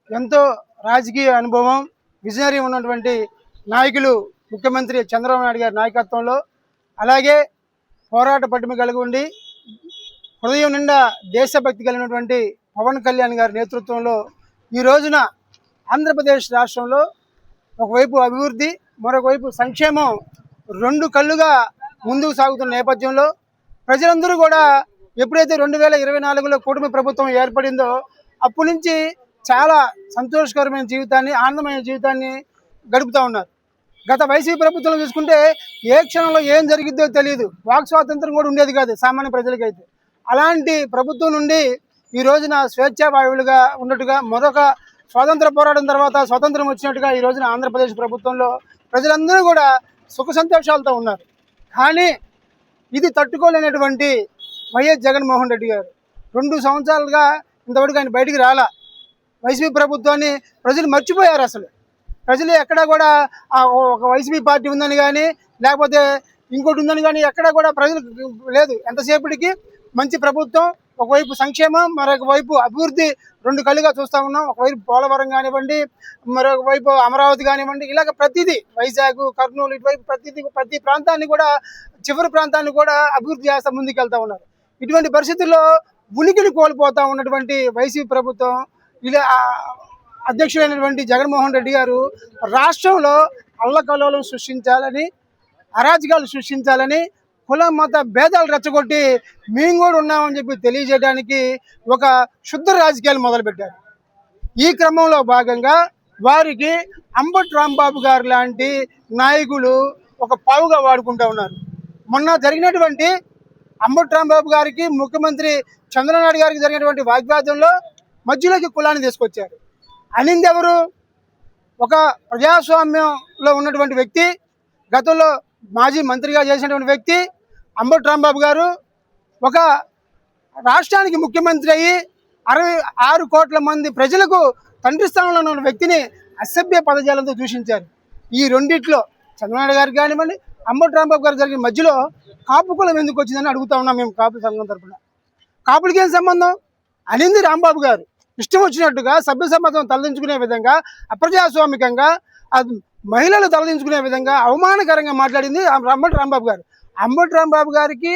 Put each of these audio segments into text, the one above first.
ఎంతో రాజకీయ అనుభవం, విజనరీ ఉన్నటువంటి నాయకులు ముఖ్యమంత్రి చంద్రబాబు నాయుడు గారి నాయకత్వంలో, అలాగే పోరాట పటిమ కలిగి ఉండి హృదయం నిండా దేశభక్తి కలిగినటువంటి పవన్ కళ్యాణ్ గారి నేతృత్వంలో ఈ రోజున ఆంధ్రప్రదేశ్ రాష్ట్రంలో ఒకవైపు అభివృద్ధి, మరొక వైపు సంక్షేమం రెండు కళ్ళుగా ముందుకు సాగుతున్న నేపథ్యంలో ప్రజలందరూ కూడా ఎప్పుడైతే 2024లో కూటమి ప్రభుత్వం ఏర్పడిందో అప్పటి నుంచి చాలా సంతోషకరమైన జీవితాన్ని, ఆనందమైన జీవితాన్ని గడుపుతూ ఉన్నారు. గత వైసీపీ ప్రభుత్వం చూసుకుంటే ఏ క్షణంలో ఏం జరిగిద్దో తెలియదు, వాక్ స్వాతంత్రం కూడా ఉండేది కాదు సామాన్య ప్రజలకైతే. అలాంటి ప్రభుత్వం నుండి ఈ రోజున స్వేచ్ఛావాయువులుగా ఉన్నట్టుగా, మరొక స్వాతంత్ర పోరాటం తర్వాత స్వతంత్రం వచ్చినట్టుగా ఈ రోజున ఆంధ్రప్రదేశ్ ప్రభుత్వంలో ప్రజలందరూ కూడా సుఖ సంతోషాలతో ఉన్నారు. కానీ ఇది తట్టుకోలేనటువంటి వైఎస్ జగన్మోహన్ రెడ్డి గారు 2 సంవత్సరాలుగా ఇంతవరకు ఆయన బయటికి రాలా. వైసీపీ ప్రభుత్వాన్ని ప్రజలు మర్చిపోయారు. అసలు ప్రజలు ఎక్కడా కూడా ఒక వైసీపీ పార్టీ ఉందని కానీ, లేకపోతే ఇంకోటి ఉందని కానీ ఎక్కడా కూడా ప్రజలు లేదు. ఎంతసేపటికి మంచి ప్రభుత్వం, ఒకవైపు సంక్షేమం, మరొక వైపు అభివృద్ధి రెండు కళ్ళుగా చూస్తూ ఉన్నాం. ఒకవైపు పోలవరం కానివ్వండి, మరొక వైపు అమరావతి కానివ్వండి, ఇలాగ ప్రతిదీ వైజాగ్, కర్నూలు, ఇటువైపు ప్రతి ప్రాంతాన్ని కూడా, చివరి ప్రాంతాన్ని కూడా అభివృద్ధి చేస్తూ ముందుకెళ్తా ఉన్నారు. ఇటువంటి పరిస్థితుల్లో ఉనికిని కోల్పోతూ ఉన్నటువంటి వైసీపీ ప్రభుత్వం, ఇలా అధ్యక్షుడైనటువంటి జగన్మోహన్ రెడ్డి గారు రాష్ట్రంలో అల్లకల్లోలం సృష్టించాలని, అరాజకాలు సృష్టించాలని, కుల మత భేదాలు రెచ్చగొట్టి మేము కూడా ఉన్నామని చెప్పి తెలియజేయడానికి ఒక శుద్ధ రాజకీయాలు మొదలుపెట్టారు. ఈ క్రమంలో భాగంగా వారికి అంబటి రాంబాబు గారు లాంటి నాయకులు ఒక పావుగా వాడుకుంటూ ఉన్నారు. మొన్న జరిగినటువంటి అంబటి రాంబాబు గారికి, ముఖ్యమంత్రి చంద్రబాబు నాయుడు గారికి జరిగినటువంటి వాగ్వాదంలో మధ్యలోకి కులాన్ని తీసుకొచ్చారు. అనింది ఎవరు? ఒక ప్రజాస్వామ్యంలో ఉన్నటువంటి వ్యక్తి, గతంలో మాజీ మంత్రిగా చేసినటువంటి వ్యక్తి అంబటి రాంబాబు గారు ఒక రాష్ట్రానికి ముఖ్యమంత్రి అయ్యి 66 కోట్ల మంది ప్రజలకు తండ్రి స్థానంలో ఉన్న వ్యక్తిని అసభ్య పదజాలంతో దూషించారు. ఈ రెండిట్లో చంద్రబాబు గారికి కానివ్వండి, అంబటి రాంబాబు గారు జరిగిన మధ్యలో కాపు కులం ఎందుకు వచ్చిందని అడుగుతా ఉన్నాం మేము కాపు సంఘం తరఫున. కాపులకి ఏం సంబంధం? అనింది రాంబాబు గారు ఇష్టం వచ్చినట్టుగా సభ్య సమాజం తలదించుకునే విధంగా, అప్రజాస్వామికంగా, మహిళలు తలదించుకునే విధంగా అవమానకరంగా మాట్లాడింది అంబటి రాంబాబు గారు. అంబటి రాంబాబు గారికి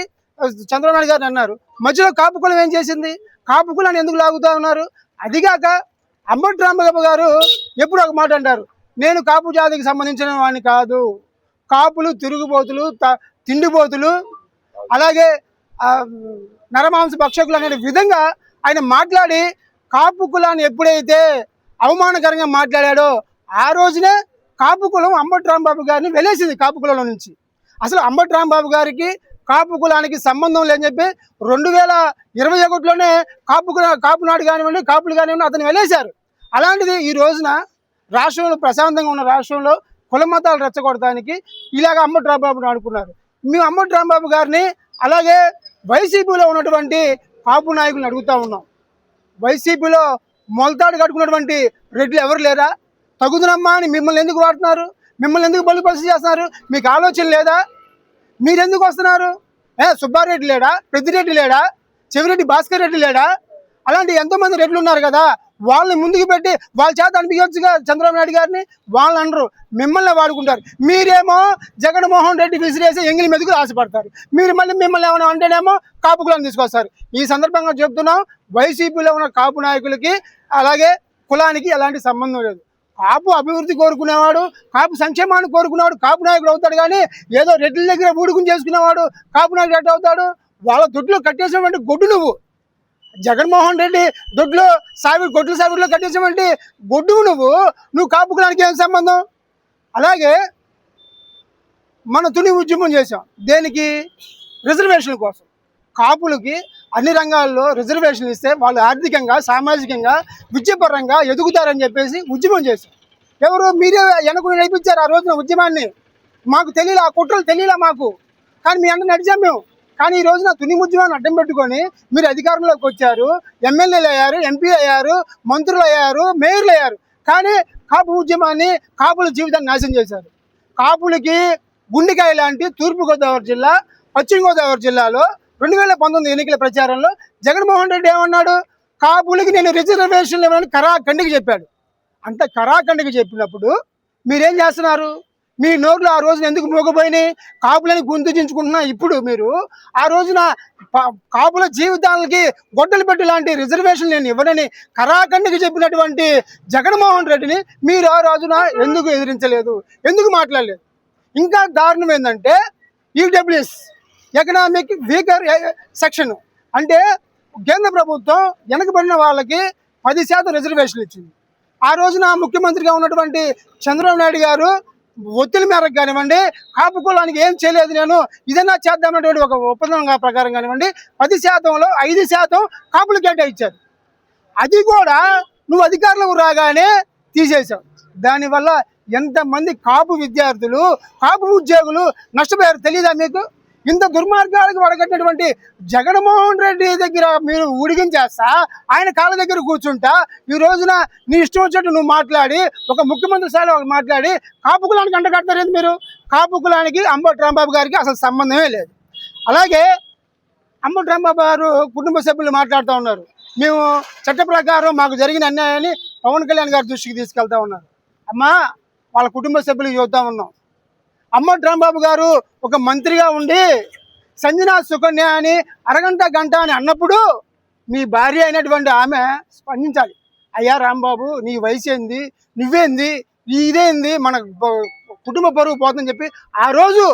చంద్రబాబు నాయుడు గారిని అన్నారు. మధ్యలో కాపు కులం ఏం చేసింది? కాపు కులాన్ని ఎందుకు లాగుతూ ఉన్నారు? అదిగాక అంబటి రాంబాబు గారు ఎప్పుడు ఒక మాట అంటారు, నేను కాపు జాతికి సంబంధించిన వాడిని కాదు, కాపులు తిరుగుబోతులు, తిండిపోతులు, అలాగే నరమాంస భక్షకులు అనే విధంగా ఆయన మాట్లాడి కాపు కులాన్ని ఎప్పుడైతే అవమానకరంగా మాట్లాడాడో ఆ రోజునే కాపు కులం అంబటి రాంబాబు గారిని వెలేసింది కాపు కులంలో నుంచి. అసలు అంబటి రాంబాబు గారికి కాపు కులానికి సంబంధం లేదని చెప్పి 2021లోనే కాపునాడు కానివ్వండి, కాపులు కానివ్వండి అతను వెలేశారు. అలాంటిది ఈ రోజున రాష్ట్రంలో, ప్రశాంతంగా ఉన్న రాష్ట్రంలో కుల మతాలు రెచ్చగొడటానికి ఇలాగ అంబటి రాంబాబుని ఆడుకున్నారు. మేము అంబటి రాంబాబు గారిని, అలాగే వైసీపీలో ఉన్నటువంటి కాపు నాయకులను అడుగుతూ ఉన్నాం, వైసీపీలో మొలతాడు కట్టుకున్నటువంటి రెడ్లు ఎవరు లేరా? తగుదనమ్మా అని మిమ్మల్ని ఎందుకు వాడుతున్నారు? మిమ్మల్ని ఎందుకు బలిపరిచి చేస్తున్నారు? మీకు ఆలోచన లేదా? మీరెందుకు వస్తున్నారు? సుబ్బారెడ్డి లేడా? పెద్దిరెడ్డి లేడా? చెవిరెడ్డి భాస్కర్ రెడ్డి లేడా? అలాంటి ఎంతోమంది రెడ్లు ఉన్నారు కదా, వాళ్ళని ముందుకు పెట్టి వాళ్ళ చేత అనిపించగా చంద్రబాబు నాయుడు గారిని. వాళ్ళు అనరు, మిమ్మల్ని వాడుకుంటారు. మీరేమో జగన్మోహన్ రెడ్డి విసిరేసి ఎంగిలి మీదకు ఆశపడతారు. మిమ్మల్ని ఏమైనా అంటేనేమో కాపు కులాన్ని తీసుకొస్తారు. ఈ సందర్భంగా చెప్తున్నాం, వైసీపీలో ఉన్న కాపు నాయకులకి అలాగే కులానికి ఎలాంటి సంబంధం లేదు. కాపు అభివృద్ధి కోరుకునేవాడు, కాపు సంక్షేమాన్ని కోరుకునేవాడు కాపు నాయకుడు అవుతాడు. కానీ ఏదో రెడ్ల దగ్గర ఊడుకుని చేసుకునేవాడు కాపు నాయకుడు ఎట్ట అవుతాడు? వాళ్ళ దొడ్లో కట్టేసినటువంటి గొడ్డు నువ్వు. జగన్మోహన్ రెడ్డి గొడ్ల సావిడిలో కట్టేసినటువంటి గొడ్డువు నువ్వు కాపు కులానికి ఏం సంబంధం? అలాగే మనం తుని ఉద్యమం చేసాం. దేనికి? రిజర్వేషన్ల కోసం. కాపులకి అన్ని రంగాల్లో రిజర్వేషన్లు ఇస్తే వాళ్ళు ఆర్థికంగా, సామాజికంగా, విద్యాపరంగా ఎదుగుతారని చెప్పేసి ఉద్యమం చేశాం. ఎవరు? మీరే వెనక నడిపించారు ఆ రోజున ఉద్యమాన్ని. మాకు తెలియలే, ఆ కుట్రలు తెలియలే మాకు, కానీ మీ అందరూ నడిచాం మేము. కానీ ఈ రోజున తుని ఉద్యమాన్ని అడ్డం పెట్టుకొని మీరు అధికారంలోకి వచ్చారు, ఎమ్మెల్యేలు అయ్యారు, ఎంపీ అయ్యారు, మంత్రులు అయ్యారు, మేయర్లు అయ్యారు. కానీ కాపు ఉద్యమాన్ని, కాపుల జీవితాన్ని నాశనం చేశారు. కాపులకి గుండెకాయ లాంటి తూర్పుగోదావరి జిల్లా, పశ్చిమ గోదావరి జిల్లాలో 2019 ఎన్నికల ప్రచారంలో జగన్మోహన్ రెడ్డి ఏమన్నాడు? కాపులకి నేను రిజర్వేషన్లు ఇవ్వాలని ఖండికి చెప్పాడు. అంత కరాఖండిగా చెప్పినప్పుడు మీరేం చేస్తున్నారు? మీ నోట్లు ఆ రోజున ఎందుకు మోగపోయినాయి? కాపులని గుంతుచించుకుంటున్నా ఇప్పుడు మీరు ఆ రోజున కాపుల జీవితాలకి గొడ్డలు పెట్టి లాంటి రిజర్వేషన్ నేను ఇవ్వనని కరాఖండిగా చెప్పినటువంటి జగన్మోహన్ రెడ్డిని మీరు ఆ రోజున ఎందుకు ఎదిరించలేదు, ఎందుకు మాట్లాడలేదు? ఇంకా దారుణం ఏంటంటే ఈడబ్ల్యూఎస్ ఎకనామిక్ వీకర్ సెక్షన్ అంటే కేంద్ర ప్రభుత్వం వెనకబడిన వాళ్ళకి 10% రిజర్వేషన్ ఇచ్చింది. ఆ రోజున ముఖ్యమంత్రిగా ఉన్నటువంటి చంద్రబాబు నాయుడు గారు ఒత్తిడి మేరకు కానివ్వండి, కాపు కులానికి ఏం చేయలేదు, నేను ఇదన్నా చేద్దామనేటువంటి ఒక ఒప్పందం ప్రకారం కానివ్వండి 10%లో 5% కాపులు కేటాయించారు. అది కూడా నువ్వు అధికారులకు రాగానే తీసేశావు. దానివల్ల ఎంతమంది కాపు విద్యార్థులు, కాపు ఉద్యోగులు నష్టపోయారు తెలియదా మీకు? ఇంత దుర్మార్గాలకు వడగట్టినటువంటి జగన్మోహన్ రెడ్డి దగ్గర మీరు ఊడిగించేస్తా, ఆయన కాళ్ళ దగ్గర కూర్చుంటా, ఈ రోజున నీ ఇష్టం వచ్చినట్టు నువ్వు మాట్లాడి ఒక ముఖ్యమంత్రి స్థాయిలో మాట్లాడి కాపు కులానికి అంటగడతారేంటి మీరు? కాపు కులానికి అంబటి రాంబాబు గారికి అసలు సంబంధమే లేదు. అలాగే అంబటి రాంబాబు గారు కుటుంబ సభ్యులు మాట్లాడుతూ ఉన్నారు, మేము చట్ట ప్రకారం మాకు జరిగిన అన్యాయాన్ని పవన్ కళ్యాణ్ గారి దృష్టికి తీసుకెళ్తా ఉన్నారు. అమ్మా, వాళ్ళ కుటుంబ సభ్యులకు చూద్దాం ఉన్నాం. అంబటి రాంబాబు గారు ఒక మంత్రిగా ఉండి సంజనా సుకన్య అని అరగంట గంట అని అన్నప్పుడు మీ భార్య అయినటువంటి ఆమె స్పందించాలి. అయ్యా రాంబాబు, నీ వయసు ఏంది, నువ్వేంది, ఇదేంది, మన కుటుంబ పరువు పోతుందని చెప్పి ఆ రోజు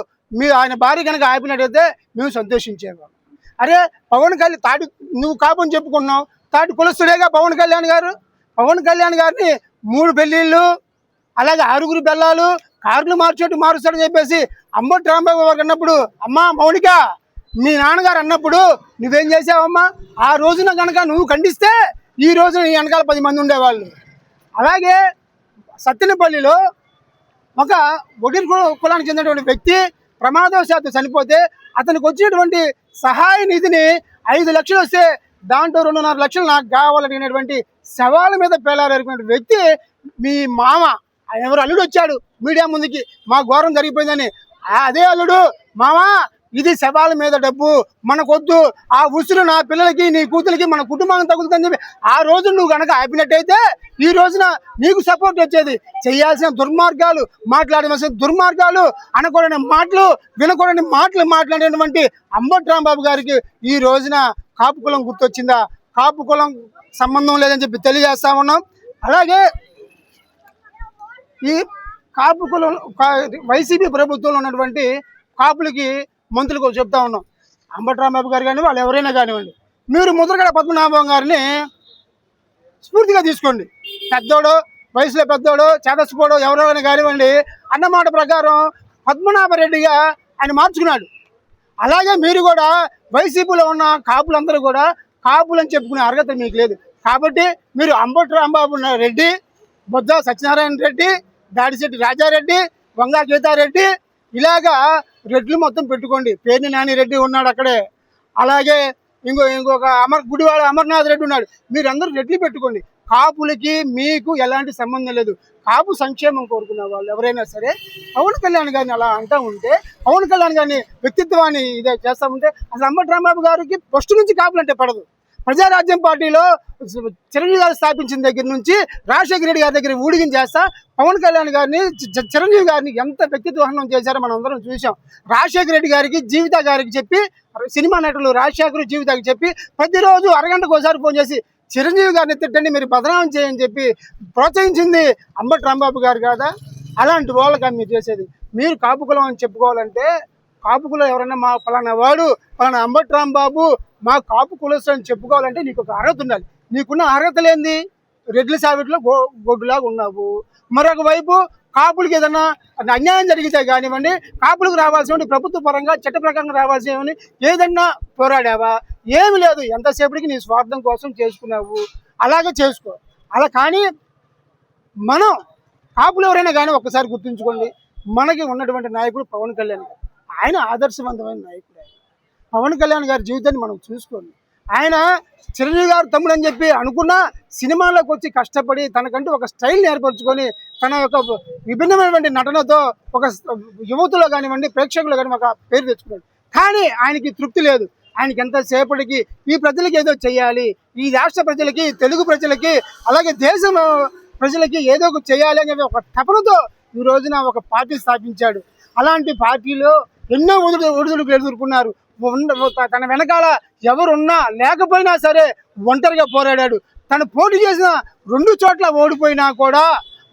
ఆయన భార్య కనుక ఆపినట్టయితే మేము సంతోషించేవాళ్ళం. అరే పవన్ కళ్యాణ్ నువ్వు కాపని చెప్పుకున్నావు, తాటి కులస్తుడేగా పవన్ కళ్యాణ్ గారు. పవన్ కళ్యాణ్ గారిని 3 పెళ్ళిళ్ళు, అలాగే 6 బెల్లాలు, కార్లు మారుస్తాడని చెప్పేసి అంబటి రాంబాబు గారు అన్నప్పుడు, అమ్మా మౌనిక, మీ నాన్నగారు అన్నప్పుడు నువ్వేం చేసావమ్మా? ఆ రోజున కనుక నువ్వు ఖండిస్తే ఈ రోజున నీ వెనకాల 10 మంది ఉండేవాళ్ళు. అలాగే సత్తెనపల్లిలో ఒక ఒడిర్ కులానికి చెందినటువంటి వ్యక్తి ప్రమాదవశాత్తు చనిపోతే అతనికి వచ్చినటువంటి సహాయ నిధిని 5 లక్షలు వస్తే దాంట్లో 2.5 లక్షలు నాకు కావాలనేటువంటి శవాల మీద పేలారేటువంటి వ్యక్తి మీ మామ. ఎవరు అల్లుడు వచ్చాడు మీడియా ముందుకి, మా ఘోరం జరిగిపోయిందని. అదే అల్లుడు, మామా ఇది శవాల మీద డబ్బు మనకొద్దు, ఆ ఉసురు నా పిల్లలకి నీ కూతురికి మన కుటుంబానికి తగులుతుందని చెప్పి ఆ రోజు నువ్వు కనుక ఆపినట్టయితే ఈ రోజున నీకు సపోర్ట్ వచ్చేది. చేయాల్సిన దుర్మార్గాలు, మాట్లాడవలసిన దుర్మార్గాలు, అనకూడని మాటలు, వినకూడని మాటలు మాట్లాడేటువంటి అంబటి రాంబాబు గారికి ఈ రోజున కాపు కులం గుర్తొచ్చిందా? కాపు కులం సంబంధం లేదని చెప్పి తెలియజేస్తా ఉన్నాం. అలాగే ఈ కాపు కులం వైసీపీ ప్రభుత్వంలో ఉన్నటువంటి కాపులకి మంత్రులకు చెప్తా ఉన్నాం. అంబటి రాంబాబు గారు కానీ వాళ్ళు ఎవరైనా కానివ్వండి, మీరు ముద్రగడ పద్మనాభం గారిని స్ఫూర్తిగా తీసుకోండి. పెద్దోడు, వయసులో పెద్దోడు, చేదస్సుకోడు ఎవరైనా కానివ్వండి, అన్నమాట ప్రకారం పద్మనాభరెడ్డిగా ఆయన మార్చుకున్నాడు. అలాగే మీరు కూడా వైసీపీలో ఉన్న కాపులందరూ కూడా కాపులని చెప్పుకునే అర్హత మీకు లేదు. కాబట్టి మీరు అంబటి రాంబాబు రెడ్డి, బొద్ద సత్యనారాయణ రెడ్డి, దాడిశెట్టి రాజారెడ్డి, వంగా గీతారెడ్డి, ఇలాగా రెడ్లు మొత్తం పెట్టుకోండి. పేర్ని నాని రెడ్డి ఉన్నాడు అక్కడే, అలాగే ఇంకొక గుడివాడ అమర్నాథ్ రెడ్డి ఉన్నాడు. మీరందరూ రెడ్లు పెట్టుకోండి. కాపులకి మీకు ఎలాంటి సంబంధం లేదు. కాపు సంక్షేమం కోరుకున్న వాళ్ళు ఎవరైనా సరే పవన్ కళ్యాణ్ గారిని అలా అంటూ ఉంటే, పవన్ కళ్యాణ్ గారిని వ్యక్తిత్వాన్ని ఇదే చేస్తూ ఉంటే అసలు అంబటి రాంబాబు గారికి ఫస్ట్ నుంచి కాపులు అంటే పడదు. ప్రజారాజ్యం పార్టీలో చిరంజీవి గారు స్థాపించిన దగ్గర నుంచి రాజశేఖర రెడ్డి గారి దగ్గర ఊడిగిన చేస్తా పవన్ కళ్యాణ్ గారిని, చిరంజీవి గారిని ఎంత వ్యక్తిత్వహనం చేశారో మనం అందరం చూసాం. రాజశేఖర రెడ్డి గారికి, జీవిత గారికి చెప్పి, సినిమా నటులు రాజశేఖర్, జీవితకి చెప్పి ప్రతిరోజు అరగంటకు ఒకసారి ఫోన్ చేసి చిరంజీవి గారిని తిట్టండి, మీరు బదనామం చేయని చెప్పి ప్రోత్సహించింది అంబటి రాంబాబు గారు కాదా? అలాంటి వాళ్ళకి మీరు చేసేది. మీరు కాపు కులం అని చెప్పుకోవాలంటే, కాపు కులం ఎవరైనా మా పలానా వాడు, పలానా అంబటి రాంబాబు మా కాపు కులస్తులు అని చెప్పుకోవాలంటే నీకు ఒక అర్హత ఉండాలి. నీకున్న అర్హత లేనిది రెడ్ల సావిట్లో గొడ్డులాగా ఉన్నావు. మరొక వైపు కాపులకి ఏదన్నా అన్యాయం జరిగితే కానివ్వండి, కాపులకు రావాల్సిన ప్రభుత్వ పరంగా చట్ట ప్రకారంగా రావాల్సినవని ఏదన్నా పోరాడావా? ఏమి లేదు. ఎంతసేపటికి నీ స్వార్థం కోసం చేసుకున్నావు. అలాగే చేసుకో. అలా కానీ మనం కాపులు ఎవరైనా కానీ ఒక్కసారి గుర్తుంచుకోండి, మనకి ఉన్నటువంటి నాయకుడు పవన్ కళ్యాణ్ గారు. ఆయన ఆదర్శవంతమైన నాయకుడు. పవన్ కళ్యాణ్ గారి జీవితాన్ని మనం చూసుకోండి. ఆయన చిరంజీవి గారు తమ్ముడు అని చెప్పి అనుకున్న సినిమాలోకి వచ్చి కష్టపడి తనకంటూ ఒక స్టైల్ని ఏర్పరచుకొని తన యొక్క విభిన్నమైనటువంటి నటనతో ఒక యువతులో కానివ్వండి, ప్రేక్షకులు కానీ ఒక పేరు తెచ్చుకున్నాడు. కానీ ఆయనకి తృప్తి లేదు. ఆయనకి ఎంతసేపటికి ఈ ప్రజలకి ఏదో చేయాలి, ఈ రాష్ట్ర ప్రజలకి, తెలుగు ప్రజలకి, అలాగే దేశం ప్రజలకి ఏదో ఒకటి చేయాలి అనే ఒక తపనతో ఈ రోజున ఒక పార్టీ స్థాపించాడు. అలాంటి పార్టీలో ఎన్నో ఒడిదుడుకులు ఎదుర్కొన్నారు. తన వెనకాల ఎవరున్నా లేకపోయినా సరే ఒంటరిగా పోరాడాడు. తను పోటీ చేసిన 2 చోట్ల ఓడిపోయినా కూడా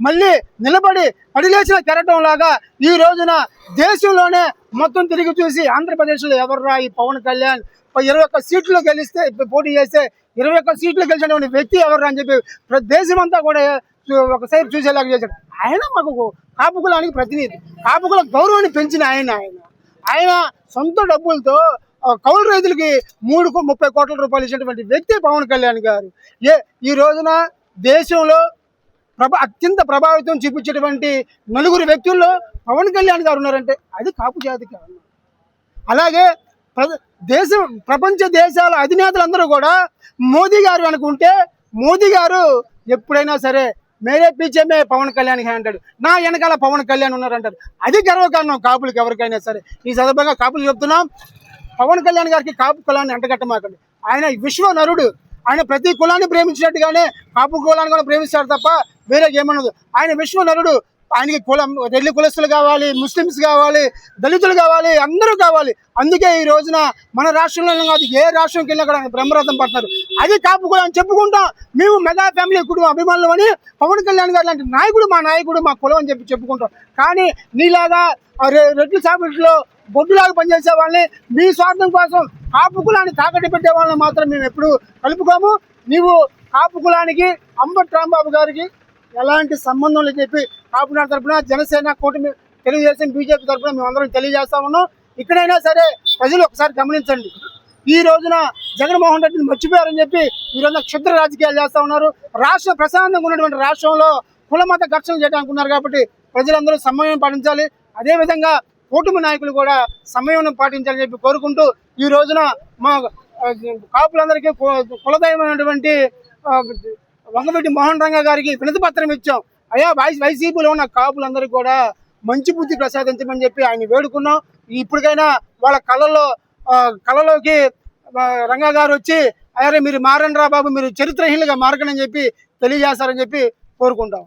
మళ్ళీ నిలబడి పడిలేచిన కెరటం లాగా ఈ రోజున దేశంలోనే మొత్తం తిరిగి చూసి ఆంధ్రప్రదేశ్లో ఎవర్రా ఈ పవన్ కళ్యాణ్ 21 సీట్లు గెలిస్తే పోటీ చేస్తే 21 సీట్లు గెలిచినటువంటి వ్యక్తి ఎవర్రా అని చెప్పి దేశమంతా కూడా ఒకసారి చూసేలాగా చేశాడు. ఆయన మాకు కాపు కులానికి ప్రతినిధి, కాపు కుల గౌరవాన్ని పెంచిన ఆయన సొంత డబ్బులతో కౌలు రైతులకి 30 కోట్ల రూపాయలు ఇచ్చినటువంటి వ్యక్తి పవన్ కళ్యాణ్ గారు. ఈ రోజున దేశంలో అత్యంత ప్రభావితం చూపించేటువంటి 4 వ్యక్తుల్లో పవన్ కళ్యాణ్ గారు ఉన్నారంటే అది కాపు జాతికి. అలాగే ప్రపంచ దేశాల అధినేతలందరూ కూడా మోదీ గారు అనుకుంటే మోదీ గారు ఎప్పుడైనా సరే మేరే పీచే మే పవన్ కళ్యాణ్ అంటాడు, నా వెనకాల పవన్ కళ్యాణ్ ఉన్నారంటారు. అది గర్వకారణం కాపులకి ఎవరికైనా సరే. ఈ సందర్భంగా కాపులు చెప్తున్నాం, పవన్ కళ్యాణ్ గారికి కాపు కులాన్ని అంటగట్టమాకండి. ఆయన విశ్వ నరుడు. ఆయన ప్రతి కులాన్ని ప్రేమించినట్టుగానే కాపు కులాన్ని కూడా ప్రేమిస్తాడు తప్ప వేరే ఏమన్నదు. ఆయన విశ్వ నరుడు. ఆయనకి కులం రెల్లి కులస్తులు కావాలి, ముస్లిమ్స్ కావాలి, దళితులు కావాలి, అందరూ కావాలి. అందుకే ఈ రోజున మన రాష్ట్రంలో కాదు ఏ రాష్ట్రంకి వెళ్ళినా కూడా బ్రహ్మరథం పడుతున్నారు. అది కాపు కులం అని చెప్పుకుంటాం. మేము మెగా ఫ్యామిలీ కుటుంబ అభిమానులు అని పవన్ కళ్యాణ్ గారు లాంటి నాయకుడు మా కులం అని చెప్పుకుంటాం. కానీ నీలాగా రెడ్డి సాబిట్లో బొడ్డులాగా పనిచేసే వాళ్ళని, మీ స్వార్థం కోసం కాపు కులాన్ని తాకట్టు పెట్టే వాళ్ళని మాత్రం మేము ఎప్పుడు కలుపుకోము. నీవు కాపు కులానికి అంబటి రాంబాబు గారికి ఎలాంటి సంబంధం లేదని చెప్పి కాపునాడు తరఫున జనసేన కూటమి తెలుగుదేశం బీజేపీ తరఫున మేము అందరం తెలియజేస్తా ఉన్నాం. ఇక్కడైనా సరే ప్రజలు ఒకసారి గమనించండి. ఈ రోజున జగన్మోహన్ రెడ్డిని మర్చిపోయారని చెప్పి ఈ రోజున క్షుద్ర రాజకీయాలు చేస్తూ ఉన్నారు. రాష్ట్ర ప్రశాంతంగా ఉన్నటువంటి రాష్ట్రంలో కులమత ఘర్షణలు చేయడానికి ఉన్నారు. కాబట్టి ప్రజలందరూ సమయం పాటించాలి. అదేవిధంగా కూటమి నాయకులు కూడా సమయం పాటించాలని చెప్పి కోరుకుంటూ ఈ రోజున మా కాపులందరికీ కులదైవమైనటువంటి వంగవీటి మోహన్ రంగ గారికి వినతి పత్రం ఇచ్చాం. అయ్యా వైసీపీలో ఉన్న కాపులందరికీ కూడా మంచి బుద్ధి ప్రసాదించమని చెప్పి ఆయన వేడుకున్నాం. ఇప్పటికైనా వాళ్ళ కళలోకి రంగా గారు వచ్చి అయ్యారే మీరు మారండి రా బాబు, మీరు చరిత్రహీనులుగా మారకనని చెప్పి తెలియజేస్తారని చెప్పి కోరుకుంటాం.